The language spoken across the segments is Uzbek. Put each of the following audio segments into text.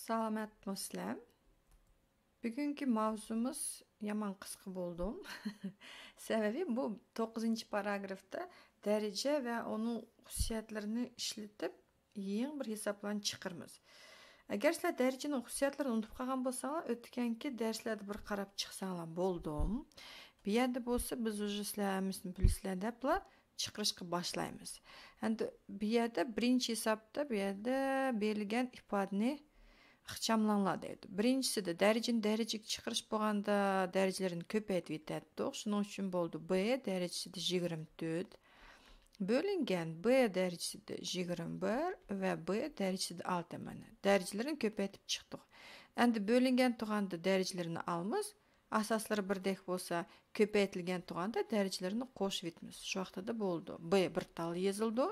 Salamatmısызlar. Bugungi mavzumuz yaman qisqa bo'ldi. Sababi bu 9 paragrafda daraja va uning xususiyatlarini ishlatib, eng bir hisoblarni chiqaramiz. Agar sizlar darajaning xususiyatlarini unutib qolgan bo'lsanglar, o'tgangi darslarda bir qarab chiqsanglar bo'ldi. Bu yerda bo'lsa biz уже sizlarimizni bilasizlar debla chiqarishga boshlaymiz. Endi bu yerda birinchi hisobda bu yerda berilgan ifodani ixchamlanglar deydi. Birinchisi de darajaga chiqarish bo'lganda darajalarni ko'paytib yetadi. Shuning uchun bo'ldi B darajasida 24 bo'lingan B darajasida 21 va B darajasida 6 mana. Darajalarni ko'paytib chiqdik. Endi bo'lingan turganda darajalarini alamiz. Asoslari birdek bo'lsa, ko'paytirilgan turganda darajalarini qo'shib etamiz. Shu vaqtida bo'ldi. B bir tal yozildi.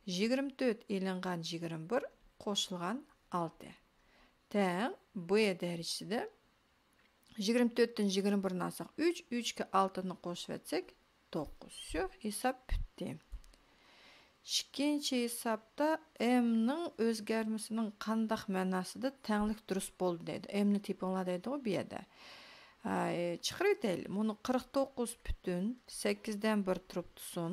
24 elingan 21 qo'shilgan 6. Teng B derecesinde 24'ten 21'ni alsak 3, 3'ke 6'nı qo'shib etsak 9. Şu hesap bitti. İkinci hesapta M'nin o'zgarmasining qandaq ma'nosida tenglik durust bo'ldi deydi. M'ni tipinglar deydi o bu yerda. Chiqarib o'taylik. Buni 49,8dan 1 turib tursin.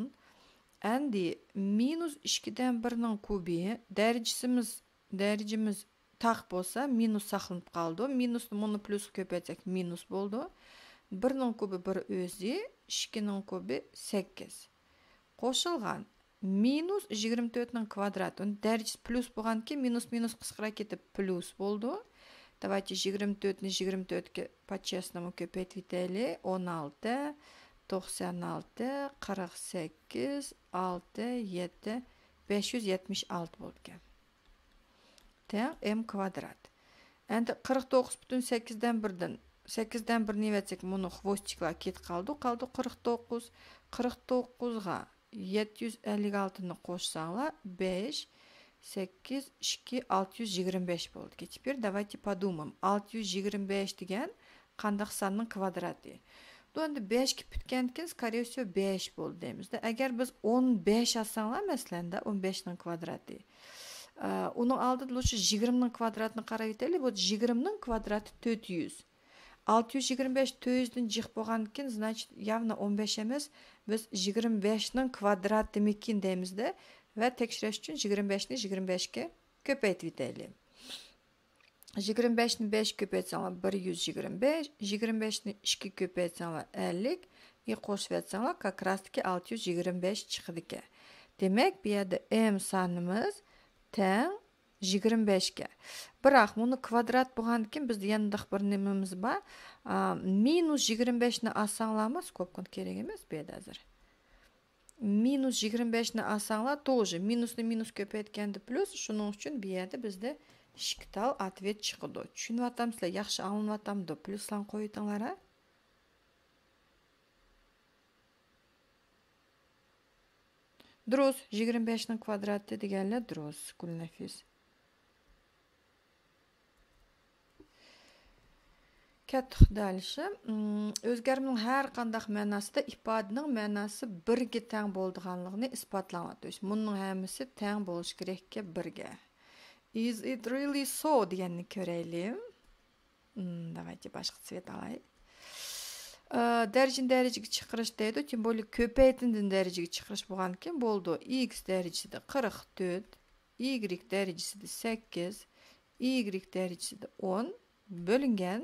Endi -2dan 1ning kubi darajamiz taq bo'lsa minus saqlanib qoldi. Minusni buni plus ko'paytsak minus bo'ldi. 1ning kubi 1 o'zi, 2ning kubi 8. Qo'shilgan minus 24ning kvadrati. Darajasi plus bo'lganki minus qisqara ketib plus bo'ldi. Давайте 24ni 24ga по-честному ko'paytib etaylik. 16, 96, 48, 6, 7, 576 bo'ldi. Teng M kvadrat. Endi 49,8dan 8dan 1 ni vetsek, buni xvostiklar ketib qoldi. 49. 49ga 756 ni qo'shsanglar 5, 8, 2, 625 bo'ldi. Теперь давайте подумаем. 625 degan qandaq sonning kvadrati. Endi 5 ga bitgankin, скорее всего 5 bo'ldi deymizda. Agar biz 15 alsanglar, masalan, 15 ning kvadrati. Onun aldığında 20'nin kvadratını qarab etaylik. Bu 20'nin kvadrati 400. 625 400'den jiq bo'lgankin, значит, явно 15 emas, biz 25'ning kvadrat demekin deymizda va tekshirish uchun 25ni 25ga ko'paytib etaylik. 25ni 5 ko'paytsanglar 125, 25ni 2 ko'paytsanglar 50, qo'shib etsanglar как раз taки 625 chiqadi ekan. Demak, bu yerda M sonimiz teng 25ga. Biroq buni kvadrat bo'lgandan bizda yanada bir nimamiz bor. Minus 25ni olsanglarmi, skobkon kerak emas bu yerda hozir. Minus 25ni olsanglar, тоже minusni minus ko'paytganda plus, shuning uchun bu yerda bizda ishqital ответ chiqadi. Tushunyapsizlar, yaxshi anlayapsizlar, pluslarni qo'yinglar. Durust 25'nin kvadratı deganlar durust. Gulnafis. Ketdik dalishi. O'zgarmaning har qanday ma'nosida ifodaning ma'nosi birga teng bo'lganligini isbotlanadi. То есть bunning hammasi teng bo'lish kerakki birga. Is it really so deganni ko'raylik. Давайте boshqa цвет olaylik. Darajaga chiqarish deydi. Tем более ko'paytindan darajaga chiqarish bo'lgankin bo'ldi. X darajasida 44, Y darajasida 8, Y darajasida 10 bo'lingan.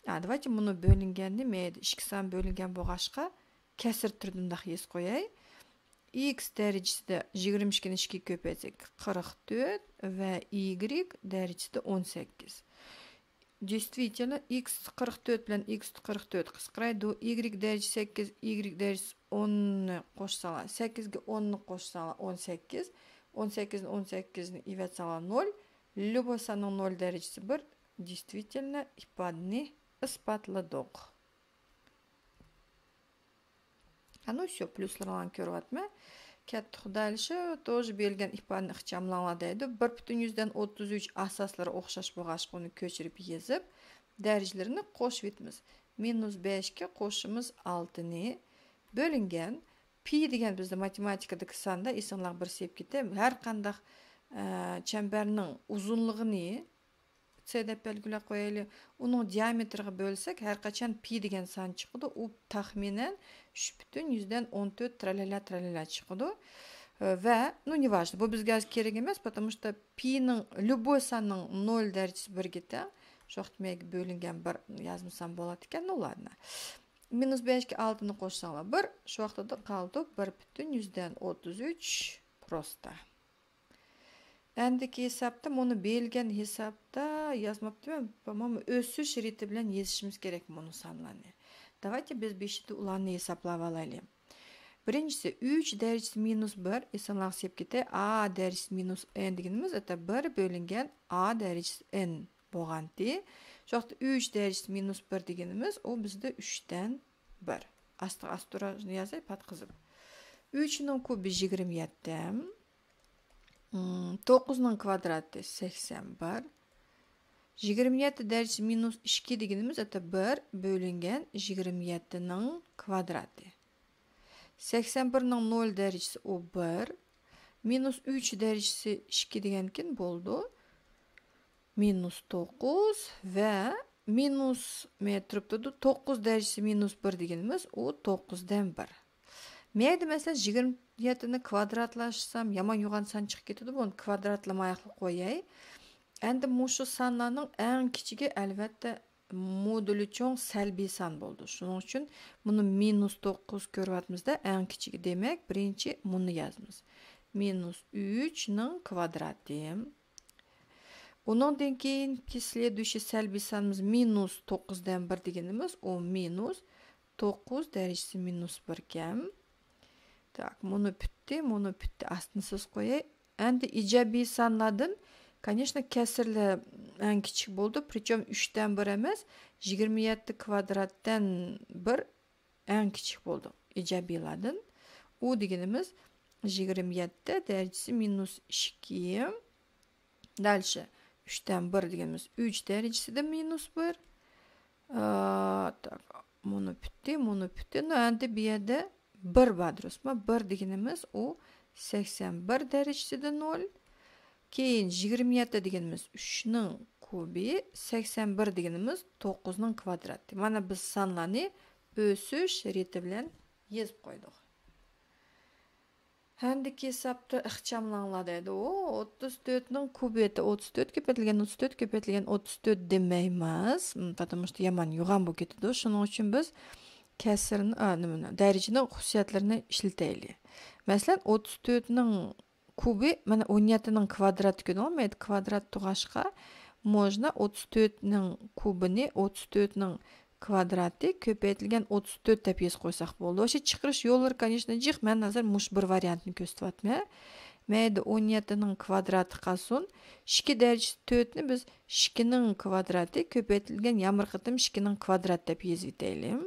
Давайте buni bo'lingan demaydi. 2 son bo'lingan bo'lg'ashqa kasr turida yez qo'yay. X darajasida 22 ni 2 ko'paytsak 44 va Y darajasida 18. Действительно, x 44 bilan x 44 qisqaraydi. Y darajasi 8, Y darajasi 10 ni qo'shsalar, 8 ga 10 ni qo'shsalar 18, 18 ni 18 ni ivatsalar 0. Любой sonning 0 darajasi 1. Действительно, ifodani isbotladik. Ana shu pluslarni ko'ryapman. Katta xudalishi тоже berilgan ifodani ixchamlanadi deydi. 1,33 asoslari o'xshash bo'lg'ach buni ko'chirib yezib, darajalarini qo'shib etamiz. -5 ga qo'shimiz 6 ni bo'lingan pi degan bizda matematikadagi sonda esinglar bir sep ketdi. Har qanday chambarning uzunligini C deb belgilep koyaylı. Onun diametriga bölsek her kaçan pi degan san çıkıdı. O tahminen 3,14 tralala çıkıdı. Ve ne важно, bu bizga kerak emas, потому что pi'nin любой sanның 0 derecesi 1 teng. Şoqtmega bölüngen bir yazmışsam bolat ekan. Ну ладно. -5 ga 6'ni qo'shsanglar 1, şu vaqtda da qoldi 1,33 prosta. Endiki hesapta bunu belgen hesapta yazmaptım. По-моему, o'sish riti bilan yezishimiz kerak bunu sanlarni. Давайте biz beshida ularni hesaplab olaylik. Birinchisi 3 derecesi minus 1 esanlıq sepkete a derecesi minus n deganimiz это 1 bölüngen a derecesi n bo'lgandi. Şu vaqtda 3 derecesi minus 1 deganimiz o bizde 3'ten 1. Astura yazay patqizib. 3'ning kubi 27. 9'ning kvadrati 81. 27 derecesi minus 2 deganimiz это 1 bölüngen 27'ning kvadrati. 81'ning 0 derecesi o 1. Minus 3 derecesi 2 degankin bo'ldi. Minus 9 ve minus metripti 9 derecesi minus 1 deganimiz o 9'dan 1. Meydi mesela 27'ni kvadratlaşsam yaman yoğan san çıkıp ketidi. Bunu kvadratlamayaqlı qo'yay. Endi mushu sanlarning eng kichigi albatta moduli cho'ng salbiy san bo'ldi. Shuning uchun buni minus 9 ko'ryapmizda eng kichigi demak birinchi buni yozamiz. Minus 3 ning kvadrati. Ondan keyinki следующий salbiy sanımız minus 9'dan 1 deganimiz o minus 9 derecesi minus 1 kem. Так, bunu bitti aslısız qo'yay. Endi ijobiy sanlardan конечно kesirli en kichik bo'ldi. Причем 3'dan 1 emas, 27 kvadratdan 1 en kichik bo'ldi. İjobiylardan. O deganimiz 27 derecesi minus 2. Дальше 3'ten 1 deganimiz 3 derecesi de minus 1. Tak, bunu bitti. No, endi bu yerda 1 badrosma. 1 deganimiz o 81 derecesi de 0. Keyin 27 deganimiz 3'ning kubi, 81 deganimiz 9'ning kvadrati. Mana biz sanlarni o'sish riti bilan yozib qo'ydik. Handiki hesapta ixchamlanlar deydi. O 34'ning kubiyeti 34 ko'paytirilgan 34 demaymiz. Потому что yaman yo'g'on bo'lib ketadi. Shuning uchun biz kasrni, darajaning xususiyatlarini ishlataylik. Masalan, 34'ning kubi mana 17'ning kvadrati ko'rinmaydi. Kvadrat tug'ashqa можно 34'ning kubini 34'ning kvadrati ko'paytirilgan 34 deb yozib qo'ysak bo'ldi. O'sha chiqarish yo'llari, конечно, jiq. Men hozir mush bir variantni ko'rsatyapman. Mayli 17'ning kvadrati qolsin. 2 derecesi 4 ni biz 2'ning kvadrati ko'paytirilgan yamir qitim 2'ning kvadrati deb yozib etaylik.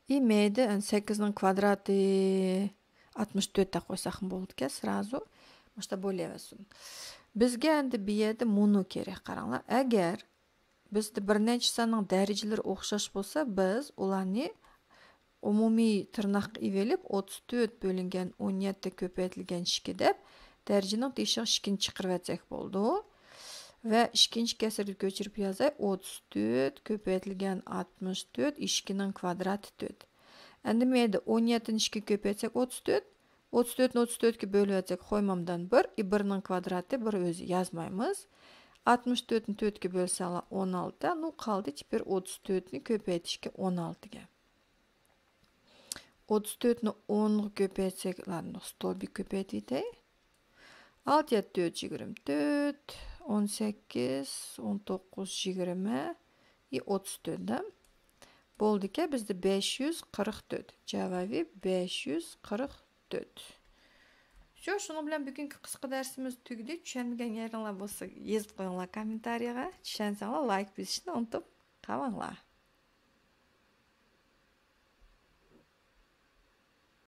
Mayli 8'ning kvadrati 64 deb qo'ysak bo'ldi-ku, sразу. Mana bo'laversin. Bizga endi bu yerda bunu kerak, qaranglar. Agar bizda bir necha sanning darajalari o'xshash bo'lsa, biz ularni umumiy tirnoqqa evelib 34 bölüngen 17 ko'paytirilgan 2 deb darajaning teshig'i 2 chiqarib etsak bo'ldi. Va ikkinchi kasrga ko'chirib yozay 34 ko'paytirilgan 64 2ning kvadrati 4. Endi bu yerda 17 ni 2 ko'paytsak 34, 34 ni 34 ga bo'lib etsak qo'ymamdan 1, 1ning kvadrati 1 o'zi yozmaymiz. 64 ni 4 ga bo'lsanglar 16. Nu qoldi teper 34 ni ko'paytishga 16 ga. 34 ni 10 ga ko'paytsak, stolbik ko'paytaylik. 6 4 24, 18, 19, 20 и 34 da. Bo'ldi-ki bizde 544. Javobi 544. Şunun bilan bugungi qisqa darsimiz tugdi. Tushunmagan yeringiz bo'lsa, yozib qo'yinglar kommentariyaga. Tushunsangiz like bosishni unutib qolmanglar.